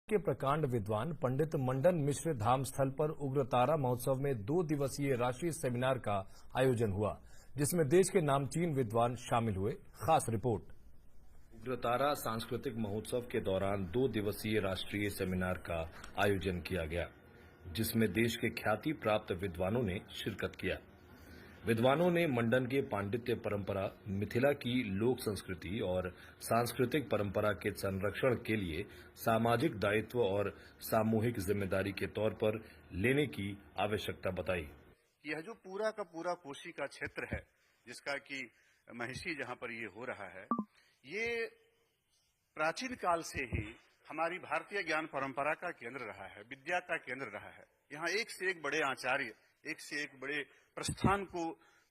के प्रकांड विद्वान पंडित मंडन मिश्र धाम स्थल पर उग्रतारा महोत्सव में 2 दिवसीय राष्ट्रीय सेमिनार का आयोजन हुआ, जिसमें देश के नामचीन विद्वान शामिल हुए। खास रिपोर्ट। उग्रतारा सांस्कृतिक महोत्सव के दौरान 2 दिवसीय राष्ट्रीय सेमिनार का आयोजन किया गया, जिसमें देश के ख्याति प्राप्त विद्वानों ने शिरकत किया। विद्वानों ने मंडन के पांडित्य परंपरा, मिथिला की लोक संस्कृति और सांस्कृतिक परंपरा के संरक्षण के लिए सामाजिक दायित्व और सामूहिक जिम्मेदारी के तौर पर लेने की आवश्यकता बताई। यह जो पूरा का पूरा कोसी का क्षेत्र है, जिसका कि महिषी जहां पर ये हो रहा है, ये प्राचीन काल से ही हमारी भारतीय ज्ञान परंपरा का केंद्र रहा है, विद्या का केंद्र रहा है। यहाँ एक से एक बड़े आचार्य, एक से एक बड़े प्रस्थान को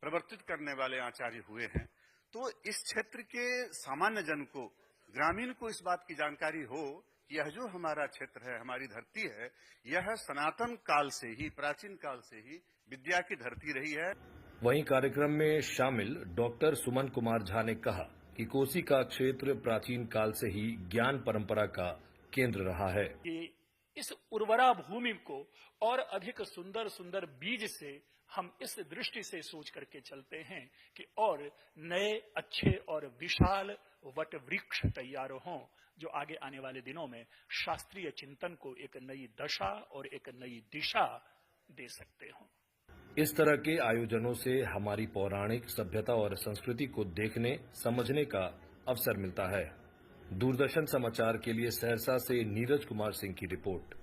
प्रवर्तित करने वाले आचार्य हुए हैं। तो इस क्षेत्र के सामान्य जन को, ग्रामीण को इस बात की जानकारी हो कि यह जो हमारा क्षेत्र है, हमारी धरती है, यह सनातन काल से ही, प्राचीन काल से ही विद्या की धरती रही है। वहीं कार्यक्रम में शामिल डॉक्टर सुमन कुमार झा ने कहा कि कोसी का क्षेत्र प्राचीन काल से ही ज्ञान परंपरा का केंद्र रहा है। इस उर्वरा भूमि को और अधिक सुंदर सुंदर बीज से हम इस दृष्टि से सोच करके चलते हैं कि और नए अच्छे और विशाल वट वृक्ष तैयार हों, जो आगे आने वाले दिनों में शास्त्रीय चिंतन को एक नई दशा और एक नई दिशा दे सकते हों। इस तरह के आयोजनों से हमारी पौराणिक सभ्यता और संस्कृति को देखने, समझने का अवसर मिलता है। दूरदर्शन समाचार के लिए सहरसा से नीरज कुमार सिंह की रिपोर्ट।